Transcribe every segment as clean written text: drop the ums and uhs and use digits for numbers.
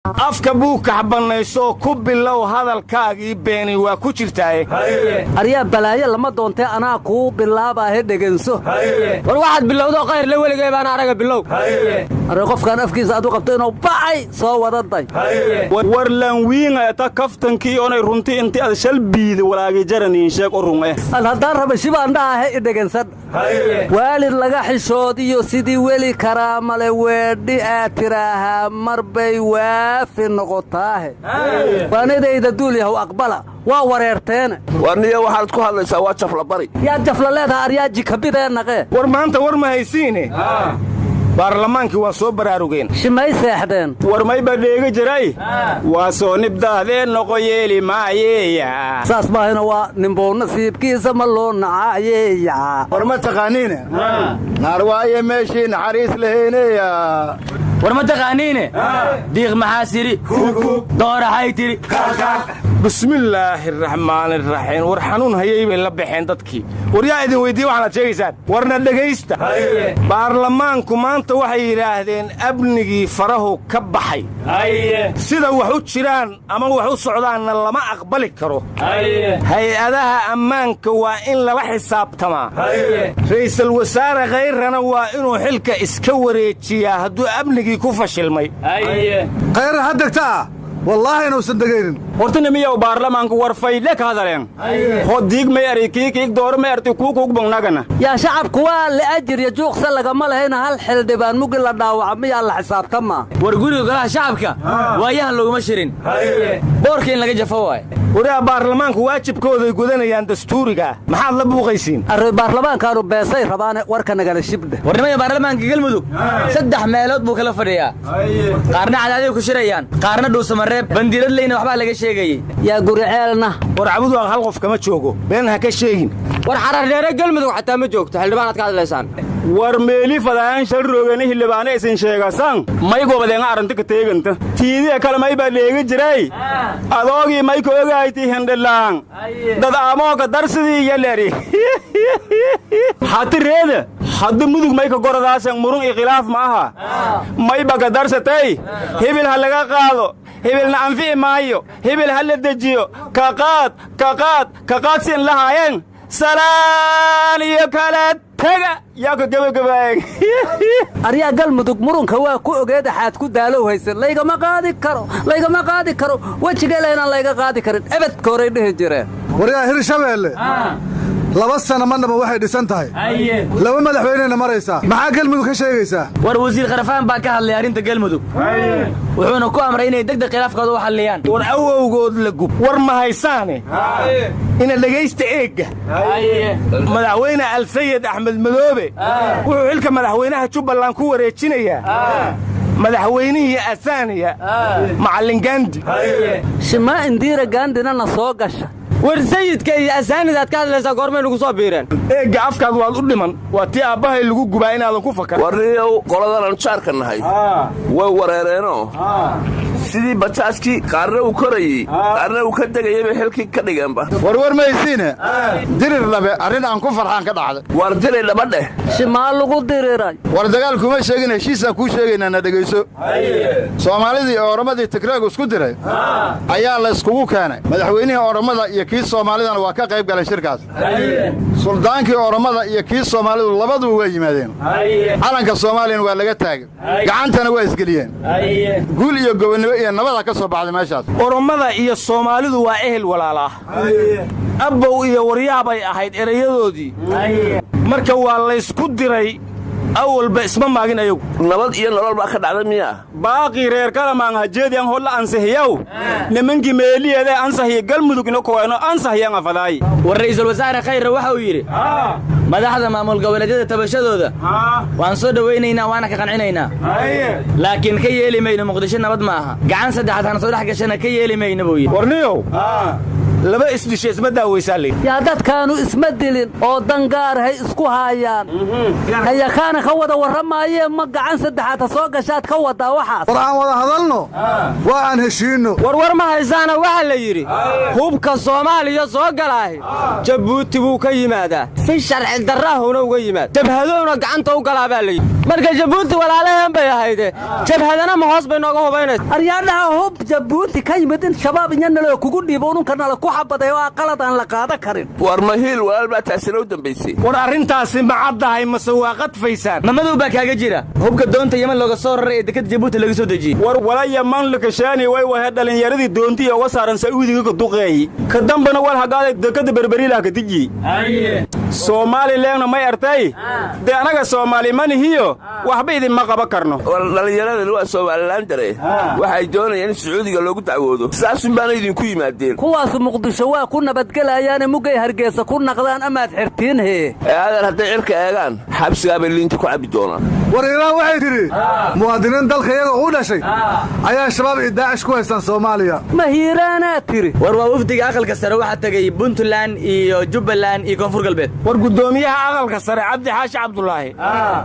afka buu kaxbanayso ku bilow hadalkaagii beeni waa ku jirtaaye aryaa balaayo lama doontee anaa kuu bilaabaahe dheganso war waxaad bilowdo qayr la weligay baan araga bilow array qofkaan afkiisa aad u qabto inuu bacay soo wadaday war lanwiinga ta kaftankii onay runtii intii ad shalbiidi walaagi jaraniin sheeg u runge al haddaan raba shibaan dhaahe i dhegansan waalid laga xishoodiyo sidii weli karaamale weedhi aad tiraahaa mar bay waafi noqotaahe waanidayda duul yahow aqbala waa wareerteene warniya waxaad ku hadlaysaa waa jafla bari yaa jafla leedaha aryaa jikabidee naqee war maanta war ma haysiine baarlamaankii waa soo baraarugeen shimay seexdeen war mayba dheega jiray waa soo nibdaadeen noqo yeeli maayeeya saas maahayna waa ninbuu nasiibkiisa ma loo nacaayeeya war ma taqaaniine naar waaye meeshii naxariis lahayneya war ma taqaaniine diiq maxaa siri dooraxay tiri bismillaahi araxmaani araxiim war xanuun hayay bay la baxeen dadkii war yaa idin weyddiiye waxaanaad sheegaysaan warna dhegaysta baarlamaanku maanta waxay yidhaahdeen amnigii farahu ka baxay sida wax u jiraan ama wax u socdaanna lama aqbali karo hay-adaha ammaanka waa in lala xisaabtamaa ra'iisul wasaare khayrana waa inuu xilka iska wareejiyaa hadduu amnigii ku fashilmay khayr ha degtaa wallaahi inuusan degaynin hortina miyaw baarlamaanku war faydhe ka hadaleen hodiig may ari kiikiig door may arti kuukuugbangnagana yaa shacabku waa li'ajir iyo juuqsa lagama lahayna hal xildhibaan mugi la dhaawaca miyaa la xisaabtamaa war guriga golaha shacabka waayahan loguma shirin boorka in laga jafo waay waraa baarlamaanku waajibkooday gudanayaan dastuuriga maxaad la buuqaysiin array baarlamaankaanu beesay rabaane warka nagala shibdhe warnimada baarlamaanka galmudug 3 meelood buu kala fadhiyaa qaarna cadaadiy ku shirayaan qaarna dhuusamareeb bandiiradleyna waxbaa laga sheegayey yaa guriceelna war cabudu aan hal qof kama joogo been ha ka sheegin war xarardheere galmudug xataa ma joogto xildhibaan aad ka hadlaysaan war meeli fadaan shal roogani xildhibaane isin sheegasan may gobadeenga arrinta ka teeganta tiidiya kale may baa dheega jiray adoogii may ka ogaaytii hendhilaan dad aamooka darsidii iyo leri hatireeda hadda mudug may ka goradaasan murun iyo khilaaf ma aha may ba ka darsatay hibil ha laga qaado hibilna anfici maayo hibil ha la dejiyo kaqaad siin lahaayeen salaan iyo kala taga yaa ka gebagabaayeen aryaa galmudug murunka waa ku ogeed axaad ku daalow haysan laygama qaadi karo wejigeelaynaan layga qaadi karin ebedka horay dhihi jireen waryaa hirshabeelle 2 sano madnaba waxay dhisan tahay 2 madaxweynena maraysaa maxaa galmudug ka sheegaysaa war wasiir kharafaan baa ka hadlay arrinta galmudug wuxuuna ku amray inay degdeg khilaafkooda u xalliyaan war awowgood la gub war ma haysaane ina dhegaysta eegga madaxweyne alsayid axmed madoobe wuxuu xilka madaxweynaha jubbaland ku wareejinayaa madaxweynihii asaaniya macallin gaandi shimaa indiira gaandinana soo gasha war sayidka iyo asaanidaad ka hadlaysaa goormay lagu soo biireen eegga afkaad waad u dhiman waa tii aabbahay lagu gubaa inaadan ku fakar warniyow qoladanan jaarka nahay way wareereenoo sidii bajaajkii qaarna uu korayey qaarna uu ka degayay bay xilkii ka dhigeenba warwar maysiine dirir dhabe arrin aan ku farxaan ka dhacday war diray dhaba dheh shimaa lagu diriray war dagaal kuma sheegin heshiisaan kuu sheegaynaa na dhegayso soomaalidii oo oramadii tigreegu isku diray ayaa layskugu keenay madaxweynihii oromada iyo kii soomaalidana waa ka qayb galeen shirkaas suldaankii oromada iyo kii soomaalidu labaduba waa yimaadeen calanka soomaaliyana waa laga taagay gacantana waa isgeliyeen guul iyo gobonnimo iyo nabada ka soo baxday meeshaas oromada iyo soomaalidu waa ehel walaalaah abbow iyo waryaabay ahayd erayadoodii marka waa laysku diray awalba isma maagin ayagu nabad iyo nolol baa ka dhacday miyaa baaqii reer kalamaan hajeediyan holla ansahiyow nimankii meeliyeedee ansahiya galmudug ino kowaano ansahiyan afadaayi war ra'iisul wasaare khayre waxa uu yidhi madaxda maamul goboleedyada tabashadooda waan soo dhowaynaynaa waana ka qancinaynaa laakiin ka yeeli mayno muqdisho nabad ma aha gacan saddexaad hana soo dhex gashana ka yeeli mayno buu yidhi warniyow laba isdisha isma daawaysaa leey yaa dadkaanu isma dilin oo dangaarhay isku haayaan hayakaana ka wada warramaayeen ma gacan saddexaad ha soo gashaad ka wadaa waxaas war aan wada hadalno waa aan heshiinno warwar ma haysaana waxaa la yidhi hubka soomaaliya soo galaahi jabuuti buu ka yimaadaa si sharci darraahuna uga yimaad jabhadowna gacanta u galaa baa la yidhi marka jabuuti walaalaheen bay ahayde jabhadana ma hoos bay nooga hubaynaysa aryaadhaha hub jabuuti ka yimid in shabaab inyanalo kugu dhiibo ununkanala ku xabaday oo qalad aan la qaada karin war mahiil walaal baa taasina u dambaysay war arrintaasi ma caddahay mase waa qadfaysaan mamadow baa kaaga jira hubka doonta yeman looga soo raray ee dekada jabuuti laga soo dejiyey war walaya manlakashaani way wahe dhalinyaradii doontii uga saaran sacuudiga ka duqeeyey ka dambana wal hagaaday dekada berberiilaha ka dijiye soomaalileegna may artay dee anaga soomaali manihiyo waxba idinma qaban karno war dhallinyaradani waa Soomaaliland dare waxay doonayaan in Sacuudiga loogu dacwoodo saasun baana idinku yimaadeen kuwaas Muqdisho waa ku nabadgelayaan mugay Hargeysa ku naqdaan amaad xirtiin aadar hadday cirka eegaan xabsiga bay liinta ku cabi doonaan war Iiraan waxay tiri muwaadiniin dalkayaga u dhashay ayaa shabaab iyo Daacish ku haystaan Soomaaliya ma hiiraana tiri war waa wafdiga aqalka sare waxa tagay Puntland iyo Jubbaland iyo Koonfur Galbeed war gudoomiyaha aqalka sare Cabdi Xaashi Cabdullaahi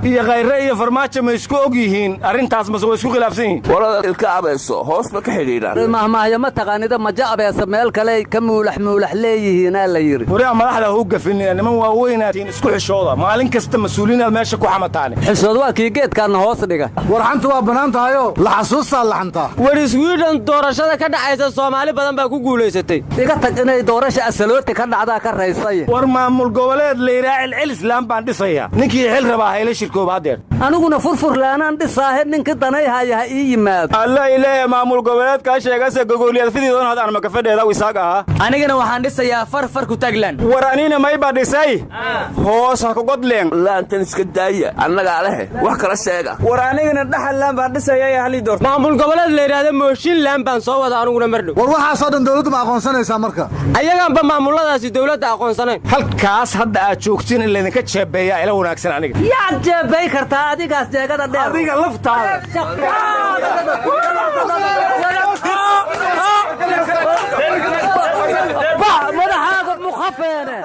iyo khayre iyo farmaajo ma isku og yihiin arrintaas ma soo isku khilaafsan yihiin warada ilka abeeso hoos ba ka xiriiraan mahmaahyo ma taqaanida ma jaabeesa meel kale ka muulax leeyihiin la yiri wariya madaxda u gafinina niman waaweynaatiin isku xishooda maalin kasta mas'uuliina meesha ku xamataan xishood waa kii geedkan hoos dhiga war xanta waa banaan tahayo la xasuusta la xanta war Sweden doorashada ka dhacaysa Soomaali badan baa ku guuleysatay iga tag inay doorasho asalooti ka dhacda ka raysay war maamul goboleed leeyahay Islaam baan dhisaya ninkii xil rabaa hayla shirkoobadeer aniguna furfurlaanaan dhisaahay ninka danay haya ii yimaad alla ilaahay maamul goboleed ka sheegaysa gogoliyad fididoon hadaan ma ka fadheeda wisaaga anigana waxaan dhisayaa far ku taglan war anina may ba dhisay hoos ha ku godleen laantan iska daaya annaga leh wax kala sheega war anigana dhaxalaan baan dhisayaa hali door maamul goboleed la yiraahdo Mooshinland baan soo wada aniguna marno war waxa soo dhan dawladdu ma aqoonsanaysaa marka ayaga maamuladaasi dawladda aqoonsanayn halkaas hadda aad joogtiin in leedinka jeebeeyaa ila wanaagsan aniga yaa jeebay kartaa adigaas jeegada dheer adiga laftaada madaxaaga mukhafeene